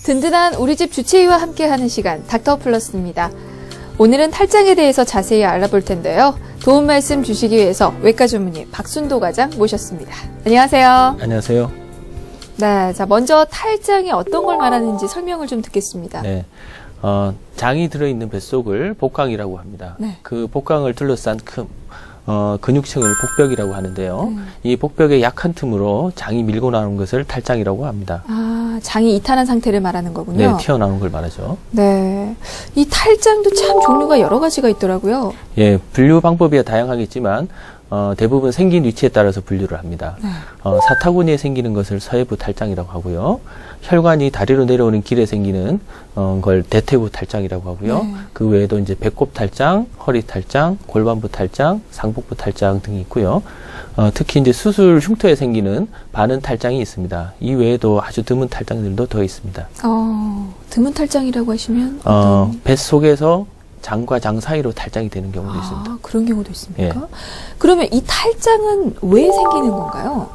든든한 우리 집 주치의와 함께하는 시간 닥터플러스입니다. 오늘은 탈장에 대해서 자세히 알아볼 텐데요. 도움 말씀 주시기 위해서 외과 전문의 박순도 과장 모셨습니다. 안녕하세요. 안녕하세요. 네, 자 먼저 탈장이 어떤 걸 말하는지 설명을 좀 듣겠습니다. 네, 장이 들어있는 뱃속을 복강이라고 합니다. 네. 그 복강을 둘러싼 근육층을 복벽이라고 하는데요. 이 복벽의 약한 틈으로 장이 밀고 나오는 것을 탈장이라고 합니다. 아, 장이 이탈한 상태를 말하는 거군요. 네, 튀어나오는 걸 말하죠. 네, 이 탈장도 참 종류가 여러 가지가 있더라고요. 예, 분류 방법이 다양하겠지만 대부분 생긴 위치에 따라서 분류를 합니다. 네. 사타구니에 생기는 것을 서해부 탈장이라고 하고요. 혈관이 다리로 내려오는 길에 생기는 걸 대퇴부 탈장이라고 하고요. 네. 그 외에도 이제 배꼽 탈장, 허리 탈장, 골반부 탈장, 상복부 탈장 등이 있고요. 특히 이제 수술 흉터에 생기는 반은 탈장이 있습니다. 이 외에도 아주 드문 탈장들도 더 있습니다. 드문 탈장이라고 하시면 뱃속에서 장과 장 사이로 탈장이 되는 경우도 있습니다. 그런 경우도 있습니까? 예. 그러면 이 탈장은 왜 생기는 건가요?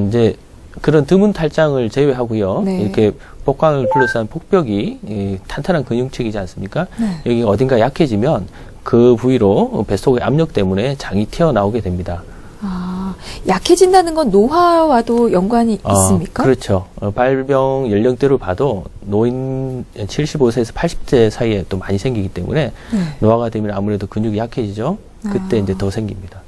이제 그런 드문 탈장을 제외하고요. 네. 이렇게 복강을 둘러싼 복벽이 탄탄한 근육층이지 않습니까? 네. 여기 어딘가 약해지면 그 부위로 뱃속의 압력 때문에 장이 튀어나오게 됩니다. 약해진다는 건 노화와도 연관이 있습니까? 그렇죠. 발병 연령대로 봐도 노인 75세에서 80세 사이에 또 많이 생기기 때문에 네. 노화가 되면 아무래도 근육이 약해지죠. 그때 이제 더 생깁니다.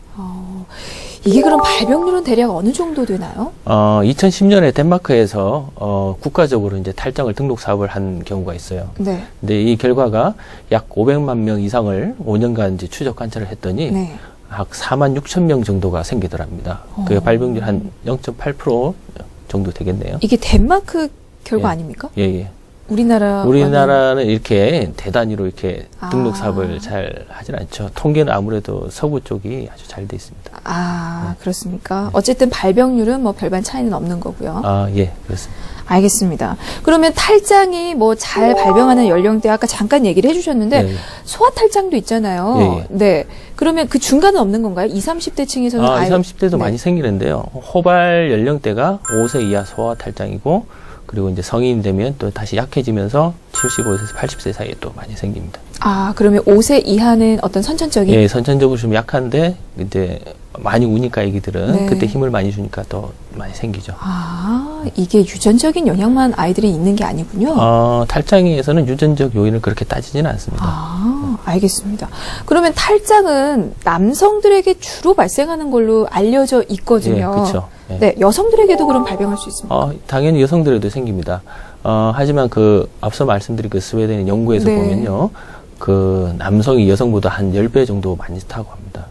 이게 그럼 발병률은 대략 어느 정도 되나요? 2010년에 덴마크에서 국가적으로 이제 탈장을 등록 사업을 한 경우가 있어요. 네. 근데 이 결과가 약 500만 명 이상을 5년간 이제 추적 관찰을 했더니 네. 약 4만 6천 명 정도가 생기더랍니다. 그 발병률 한 0.8% 정도 되겠네요. 이게 덴마크 결과 예. 아닙니까? 예, 예. 우리나라는 이렇게 대단위로 이렇게 등록 사업을 잘 하진 않죠. 통계는 아무래도 서구 쪽이 아주 잘 돼 있습니다. 그렇습니까? 어쨌든 발병률은 뭐 별반 차이는 없는 거고요. 예, 그렇습니다. 알겠습니다. 그러면 탈장이 뭐 잘 발병하는 연령대 아까 잠깐 얘기를 해주셨는데 네. 소아 탈장도 있잖아요. 예, 예. 네. 그러면 그 중간은 없는 건가요? 20, 30대 층에서는 20, 30대도 네. 많이 생기는데요. 호발 연령대가 5세 이하 소아 탈장이고, 그리고 이제 성인이 되면 또 다시 약해지면서 75세에서 80세 사이에 또 많이 생깁니다. 그러면 5세 이하는 어떤 선천적인? 예, 선천적으로 좀 약한데 이제 많이 우니까 애기들은 네. 그때 힘을 많이 주니까 더 많이 생기죠. 이게 유전적인 영향만 아이들이 있는 게 아니군요. 탈장에서는 유전적 요인을 그렇게 따지지는 않습니다. 알겠습니다. 그러면 탈장은 남성들에게 주로 발생하는 걸로 알려져 있거든요. 예, 그렇죠. 예. 네, 여성들에게도 그럼 발병할 수 있습니다. 당연히 여성들에도 생깁니다. 하지만 앞서 말씀드린 그 스웨덴의 연구에서 네. 보면요. 그 남성이 여성보다 한 10배 정도 많다고 합니다.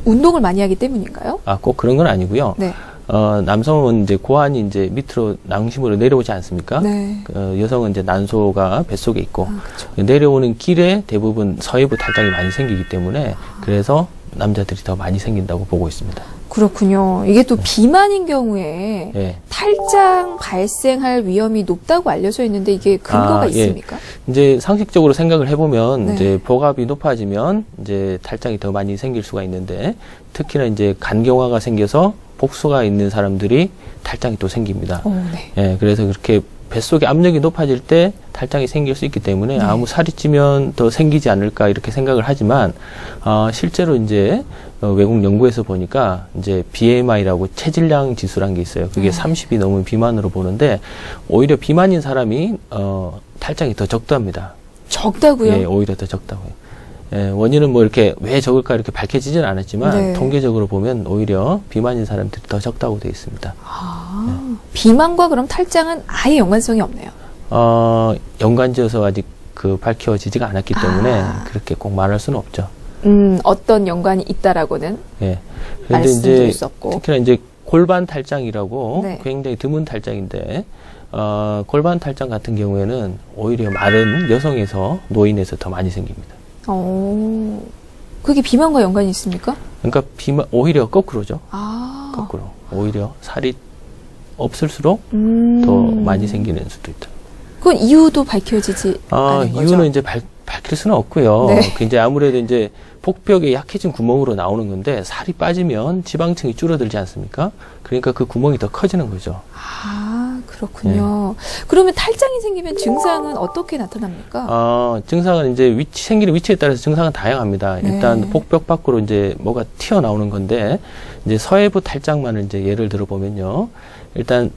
운동을 많이 하기 때문인가요? 꼭 그런 건 아니고요. 네. 남성은 이제 고환이 이제 밑으로 낭심으로 내려오지 않습니까? 네. 여성은 이제 난소가 뱃속에 있고 그렇죠. 내려오는 길에 대부분 서해부 탈장이 많이 생기기 때문에 그래서 남자들이 더 많이 생긴다고 보고 있습니다. 그렇군요. 이게 또 비만인 경우에 예. 탈장 발생할 위험이 높다고 알려져 있는데 이게 근거가 있습니까? 이제 상식적으로 생각을 해보면 네. 이제 복압이 높아지면 이제 탈장이 더 많이 생길 수가 있는데 특히나 이제 간경화가 생겨서 복수가 있는 사람들이 탈장이 또 생깁니다. 네. 예, 그래서 그렇게 뱃속의 압력이 높아질 때 탈장이 생길 수 있기 때문에 네. 아무 살이 찌면 더 생기지 않을까 이렇게 생각을 하지만 실제로 이제 외국 연구에서 보니까 이제 BMI라고 체질량 지수란 게 있어요. 그게 30이 넘으면 비만으로 보는데 오히려 비만인 사람이 탈장이 더 적답니다. 적다고요? 예, 오히려 더 적다고요. 예, 원인은 뭐 이렇게 왜 적을까 이렇게 밝혀지진 않았지만 네. 통계적으로 보면 오히려 비만인 사람들이 더 적다고 되어 있습니다. 비만과 그럼 탈장은 아예 연관성이 없네요. 연관지어서 아직 밝혀지지가 않았기 때문에 그렇게 꼭 말할 수는 없죠. 어떤 연관이 있다라고는 예. 그런데 말씀드릴 이제 수 없고. 특히나 이제 골반 탈장이라고 네. 굉장히 드문 탈장인데 골반 탈장 같은 경우에는 오히려 마른 여성에서 노인에서 더 많이 생깁니다. 그게 비만과 연관이 있습니까? 그러니까 오히려 거꾸로죠. 거꾸로 오히려 살이 없을수록 더 많이 생기는 수도 있죠. 그건 이유도 밝혀지지 않은 거죠? 이유는 이제 밝힐 수는 없고요. 네. 이제 아무래도 이제 복벽에 약해진 구멍으로 나오는 건데 살이 빠지면 지방층이 줄어들지 않습니까? 그러니까 그 구멍이 더 커지는 거죠. 그렇군요. 그러면 탈장이 생기면 증상은 어떻게 나타납니까? 증상은 이제 생기는 위치에 따라서 증상은 다양합니다. 일단 네. 복벽 밖으로 이제 뭐가 튀어나오는 건데, 이제 서해부 탈장만을 이제 예를 들어보면요. 일단,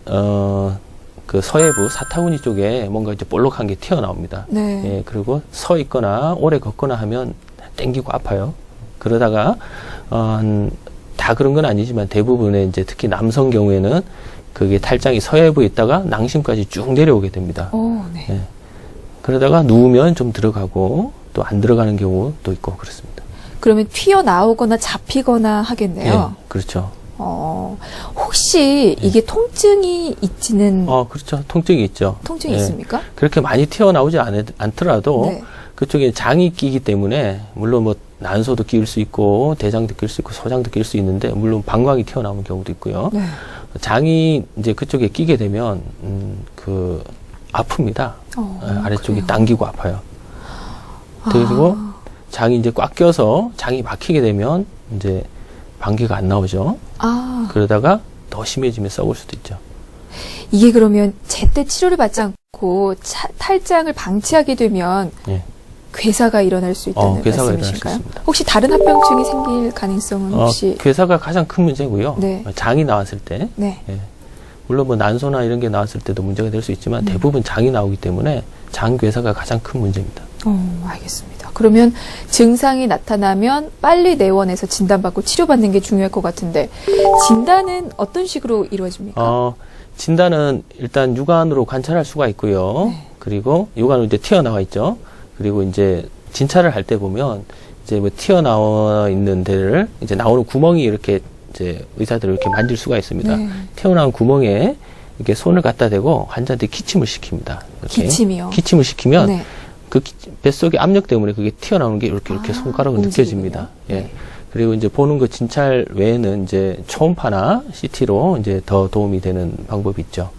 그 서해부 사타구니 쪽에 뭔가 이제 볼록한 게 튀어나옵니다. 네. 예, 그리고 서 있거나 오래 걷거나 하면 땡기고 아파요. 그러다가, 다 그런 건 아니지만 대부분의 이제 특히 남성 경우에는 그게 탈장이 서해부에 있다가 낭심까지 쭉 내려오게 됩니다. 네. 예. 그러다가 누우면 좀 들어가고 또 안 들어가는 경우도 있고 그렇습니다. 그러면 튀어나오거나 잡히거나 하겠네요. 예, 그렇죠. 혹시 이게 통증이 있지는 그렇죠. 통증이 있죠. 통증이 예. 있습니까? 그렇게 많이 튀어나오지 않더라도 네. 그쪽에 장이 끼기 때문에 물론 뭐 난소도 끼일 수 있고 대장도 끼일 수 있고 소장도 끼일 수 있는데 물론 방광이 튀어나오는 경우도 있고요. 네. 장이 이제 그쪽에 끼게 되면 아픕니다. 아래쪽이 그래요. 당기고 아파요. 그리고 장이 이제 꽉 껴서 장이 막히게 되면 이제 방귀가 안 나오죠. 그러다가 더 심해지면 썩을 수도 있죠. 이게 그러면 제때 치료를 받지 않고 탈장을 방치하게 되면 예. 괴사가 일어날 수 있다는 괴사가 일어날 수 말씀이실까요? 있습니다. 혹시 다른 합병증이 생길 가능성은 혹시? 괴사가 가장 큰 문제고요. 네. 장이 나왔을 때, 네. 예. 물론 뭐 난소나 이런 게 나왔을 때도 문제가 될 수 있지만 대부분 장이 나오기 때문에 장 괴사가 가장 큰 문제입니다. 알겠습니다. 그러면 증상이 나타나면 빨리 내원해서 진단받고 치료받는 게 중요할 것 같은데 진단은 어떤 식으로 이루어집니까? 진단은 일단 육안으로 관찰할 수가 있고요. 네. 그리고 육안으로 이제 튀어나와 있죠. 그리고 이제 진찰을 할 때 보면 이제 뭐 튀어나와 있는 데를 이제 나오는 구멍이 이렇게 이제 의사들을 이렇게 만질 수가 있습니다. 네. 튀어나온 구멍에 이렇게 손을 갖다 대고 환자한테 기침을 시킵니다. 이렇게. 기침이요? 기침을 시키면 네. 그 뱃속의 압력 때문에 그게 튀어나오는 게 이렇게 손가락으로 느껴집니다. 예. 네. 그리고 이제 보는 그 진찰 외에는 이제 초음파나 CT로 이제 더 도움이 되는 방법이 있죠.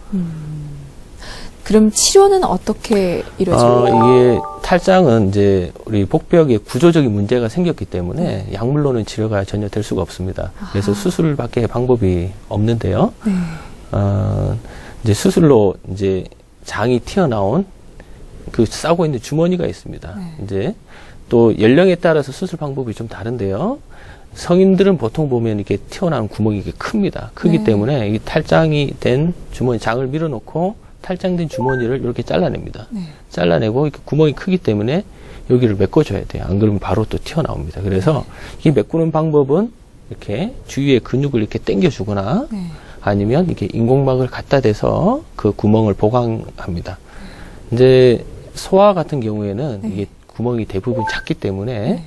그럼 치료는 어떻게 이루어집니까? 이게 탈장은 이제 우리 복벽에 구조적인 문제가 생겼기 때문에 약물로는 치료가 전혀 될 수가 없습니다. 그래서 수술밖에 방법이 없는데요. 네. 이제 수술로 이제 장이 튀어나온 그 싸고 있는 주머니가 있습니다. 네. 이제 또 연령에 따라서 수술 방법이 좀 다른데요. 성인들은 보통 보면 이렇게 튀어나온 구멍이 이게 큽니다. 크기 네. 때문에 이 탈장이 된 주머니, 장을 밀어놓고 탈장된 주머니를 이렇게 잘라냅니다. 네. 잘라내고 이렇게 구멍이 크기 때문에 여기를 메꿔줘야 돼요. 안 그러면 바로 또 튀어나옵니다. 그래서 이 메꾸는 방법은 이렇게 주위에 근육을 이렇게 당겨주거나 네. 아니면 이렇게 인공막을 갖다 대서 그 구멍을 보강합니다. 이제 소아 같은 경우에는 네. 이게 구멍이 대부분 작기 때문에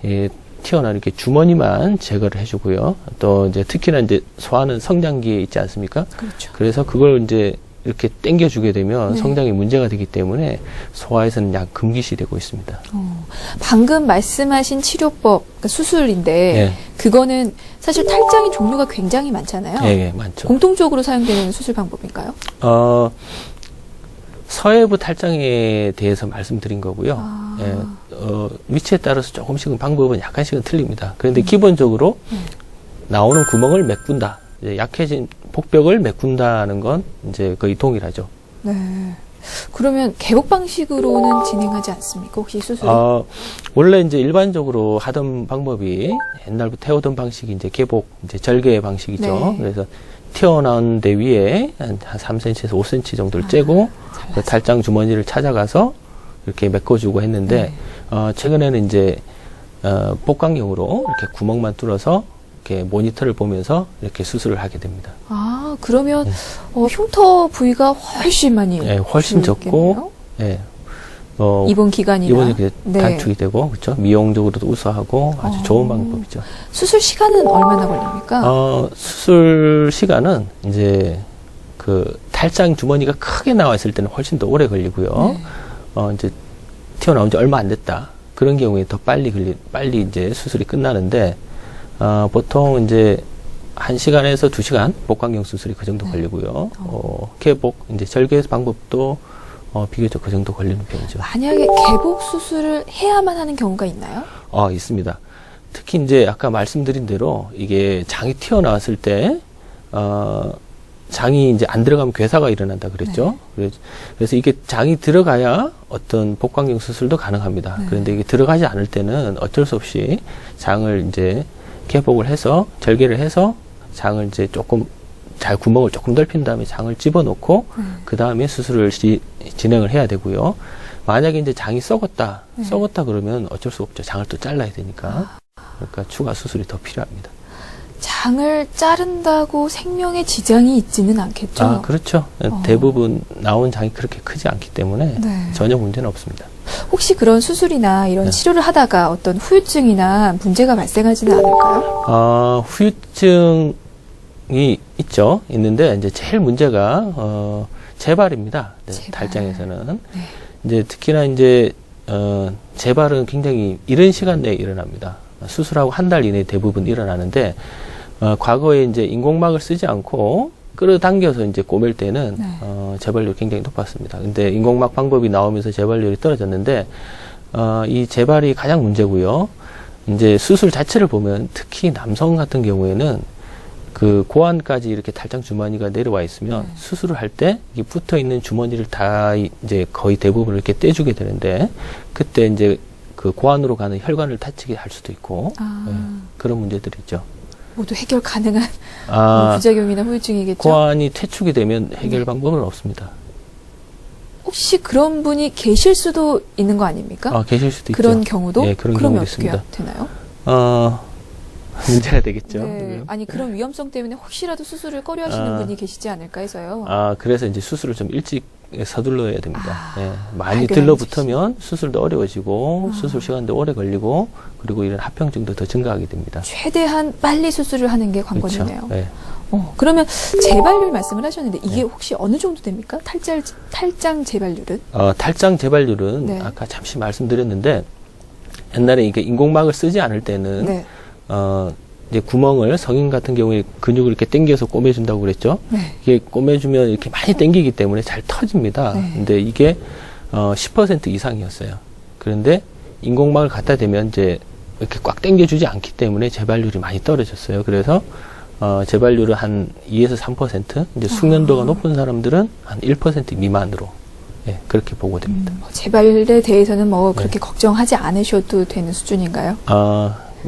예, 튀어나온 이렇게 주머니만 제거를 해주고요. 또 이제 특히나 이제 소아는 성장기에 있지 않습니까? 그렇죠. 그래서 그걸 이제 이렇게 당겨주게 되면 네. 성장에 문제가 되기 때문에 소아에서는 약 금기시되고 있습니다. 방금 말씀하신 치료법, 그러니까 수술인데 예. 그거는 사실 탈장의 종류가 굉장히 많잖아요. 예, 예, 많죠. 공통적으로 사용되는 수술 방법인가요? 서해부 탈장에 대해서 말씀드린 거고요. 예, 위치에 따라서 조금씩은 방법은 약간씩은 틀립니다. 그런데 기본적으로 나오는 구멍을 메꾼다. 이제 약해진 복벽을 메꾼다는 건 이제 거의 동일하죠. 네. 그러면 개복 방식으로는 진행하지 않습니까? 혹시 수술이? 원래 이제 일반적으로 하던 방법이 옛날부터 해오던 방식이 이제 개복, 이제 절개 방식이죠. 네. 그래서 튀어나온 데 위에 한 3cm에서 5cm 정도를 째고 그 탈장 주머니를 찾아가서 이렇게 메꿔주고 했는데, 최근에는 이제, 복강용으로 이렇게 구멍만 뚫어서 이렇게 모니터를 보면서 이렇게 수술을 하게 됩니다. 그러면 흉터 부위가 훨씬 많이 예, 훨씬 적고, 예, 입원 기간이나 입원이 이렇게 네. 단축이 되고, 그렇죠. 미용적으로도 우수하고 아주 좋은 방법이죠. 수술 시간은 얼마나 걸립니까? 수술 시간은 이제 그 탈장 주머니가 크게 나와 있을 때는 훨씬 더 오래 걸리고요. 네. 이제 튀어나온 지 얼마 안 됐다. 그런 경우에 더 빨리 이제 수술이 끝나는데, 보통 이제 1시간에서 2시간 복강경 수술이 그 정도 걸리고요. 개복, 이제 절개 방법도 비교적 그 정도 걸리는 편이죠. 만약에 개복 수술을 해야만 하는 경우가 있나요? 있습니다. 특히 이제 아까 말씀드린 대로 이게 장이 튀어나왔을 때, 장이 이제 안 들어가면 괴사가 일어난다 그랬죠. 그래서 이게 장이 들어가야 어떤 복강경 수술도 가능합니다. 네. 그런데 이게 들어가지 않을 때는 어쩔 수 없이 장을 이제 개복을 해서 절개를 해서 장을 이제 조금 잘 구멍을 조금 넓힌 다음에 장을 집어넣고 그 다음에 수술을 진행을 해야 되고요. 만약에 이제 장이 썩었다 그러면 어쩔 수 없죠. 장을 또 잘라야 되니까. 그러니까 추가 수술이 더 필요합니다. 장을 자른다고 생명에 지장이 있지는 않겠죠? 아, 그렇죠. 대부분 나온 장이 그렇게 크지 않기 때문에 전혀 문제는 없습니다. 혹시 그런 수술이나 이런 치료를 하다가 어떤 후유증이나 문제가 발생하지는 않을까요? 후유증이 있는데 이제 제일 문제가 재발입니다. 재발. 달장에서는 이제 특히나 이제 재발은 굉장히 이른 시간 내에 일어납니다. 수술하고 한 달 이내에 대부분 일어나는데 과거에 이제 인공막을 쓰지 않고 끌어당겨서 이제 꼬맬 때는 재발률이 굉장히 높았습니다. 근데 인공막 방법이 나오면서 재발률이 떨어졌는데 이 재발이 가장 문제고요. 이제 수술 자체를 보면 특히 남성 같은 경우에는 그 고환까지 이렇게 탈장 주머니가 내려와 있으면 수술을 할 때 이 붙어 있는 주머니를 다 이제 거의 대부분 이렇게 떼주게 되는데 그때 이제 그 고환으로 가는 혈관을 다치게 할 수도 있고 그런 문제들이 있죠. 모두 해결 가능한 부작용이나 후유증이겠죠? 고환이 퇴축이 되면 해결 방법은 없습니다. 혹시 그런 분이 계실 수도 있는 거 아닙니까? 계실 수도 있죠. 그런 경우도? 예, 그런 그러면 경우도 어떻게 있습니다. 되나요? 문제가 되겠죠. 네. 아니 그런 위험성 때문에 혹시라도 수술을 꺼려하시는 분이 계시지 않을까 해서요. 그래서 이제 수술을 좀 일찍 서둘러야 됩니다. 많이 발견하는 들러붙으면 수술도 어려워지고 수술 시간도 오래 걸리고 그리고 이런 합병증도 더 증가하게 됩니다. 최대한 빨리 수술을 하는 게 관건이네요. 그렇죠. 네. 그러면 재발률 말씀을 하셨는데 이게 혹시 어느 정도 됩니까? 탈장 재발률은? 탈장 재발률은 아까 잠시 말씀드렸는데 옛날에 이게 인공막을 쓰지 않을 때는 이제 구멍을 성인 같은 경우에 근육을 이렇게 당겨서 꼬매준다고 그랬죠. 이게 꼬매주면 이렇게 많이 당기기 때문에 잘 터집니다. 근데 이게 10% 이상이었어요. 그런데 인공막을 갖다 대면 이제 이렇게 꽉 당겨주지 않기 때문에 재발률이 많이 떨어졌어요. 그래서 재발률은 한 2에서 3%, 이제 숙련도가 높은 사람들은 한 1% 미만으로 그렇게 보고됩니다. 재발에 대해서는 뭐 그렇게 걱정하지 않으셔도 되는 수준인가요?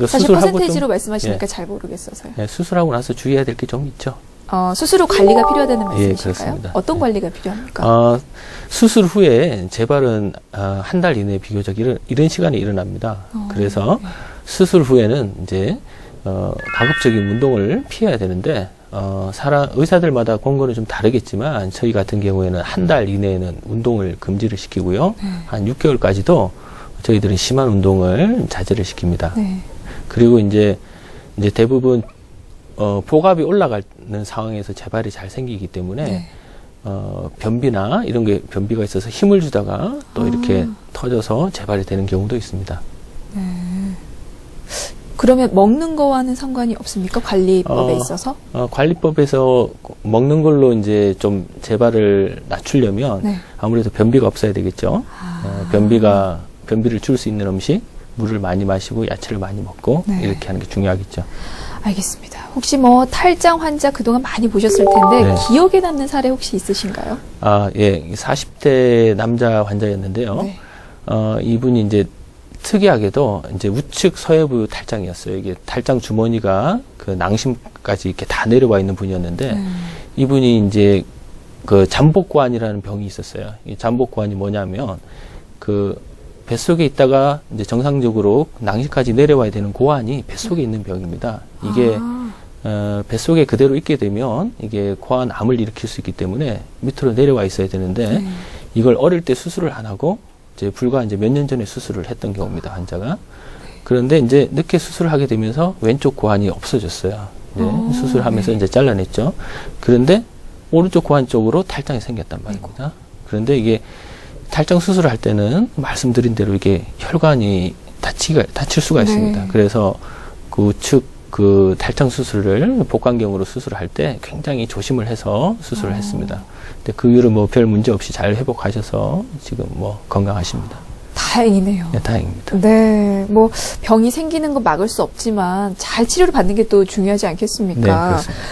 사실 퍼센테이지로 말씀하시니까 잘 모르겠어서요. 수술하고 나서 주의해야 될 게 좀 있죠. 수술 후 관리가 필요하다는 말씀이실까요? 그렇습니다. 어떤 관리가 필요합니까? 수술 후에 재발은 한 달 이내에 비교적 이른 시간에 일어납니다. 그래서 수술 후에는 이제 가급적인 운동을 피해야 되는데 의사들마다 권고는 좀 다르겠지만 저희 같은 경우에는 한 달 이내에는 운동을 금지를 시키고요. 한 6개월까지도 저희들은 심한 운동을 자제를 시킵니다. 그리고 이제 대부분 복압이 올라가는 상황에서 재발이 잘 생기기 때문에 변비나 이런 게 변비가 있어서 힘을 주다가 또 이렇게 터져서 재발이 되는 경우도 있습니다. 그러면 먹는 거와는 상관이 없습니까? 관리법에 있어서? 관리법에서 먹는 걸로 이제 좀 재발을 낮추려면 아무래도 변비가 없어야 되겠죠. 변비를 줄 수 있는 음식, 물을 많이 마시고 야채를 많이 먹고 이렇게 하는 게 중요하겠죠. 알겠습니다. 혹시 뭐 탈장 환자 그동안 많이 보셨을 텐데 기억에 남는 사례 혹시 있으신가요? 40대 남자 환자였는데요. 이분이 이제 특이하게도 이제 우측 서해부 탈장이었어요. 이게 탈장 주머니가 그 낭심까지 이렇게 다 내려와 있는 분이었는데 이분이 이제 그 잠복고환이라는 병이 있었어요. 이 잠복고환이 뭐냐면 그 뱃속에 있다가 이제 정상적으로 낭심까지 내려와야 되는 고환이 뱃속에 있는 병입니다. 이게 뱃속에 그대로 있게 되면 이게 고환암을 일으킬 수 있기 때문에 밑으로 내려와 있어야 되는데 이걸 어릴 때 수술을 안 하고 이제 불과 이제 몇 년 전에 수술을 했던 경우입니다, 환자가. 그런데 이제 늦게 수술을 하게 되면서 왼쪽 고환이 없어졌어요. 수술하면서 이제 잘라냈죠. 그런데 오른쪽 고환 쪽으로 탈장이 생겼단 말입니다. 그런데 이게 탈장 수술을 할 때는 말씀드린 대로 이게 혈관이 다칠 수가 있습니다. 그래서 그 우측 그 탈장 수술을 복강경으로 수술을 할 때 굉장히 조심을 해서 수술을 했습니다. 근데 그 이후로 뭐 별 문제 없이 잘 회복하셔서 지금 뭐 건강하십니다. 다행이네요. 네, 다행입니다. 네, 뭐 병이 생기는 거 막을 수 없지만 잘 치료를 받는 게 또 중요하지 않겠습니까? 네, 그렇습니다.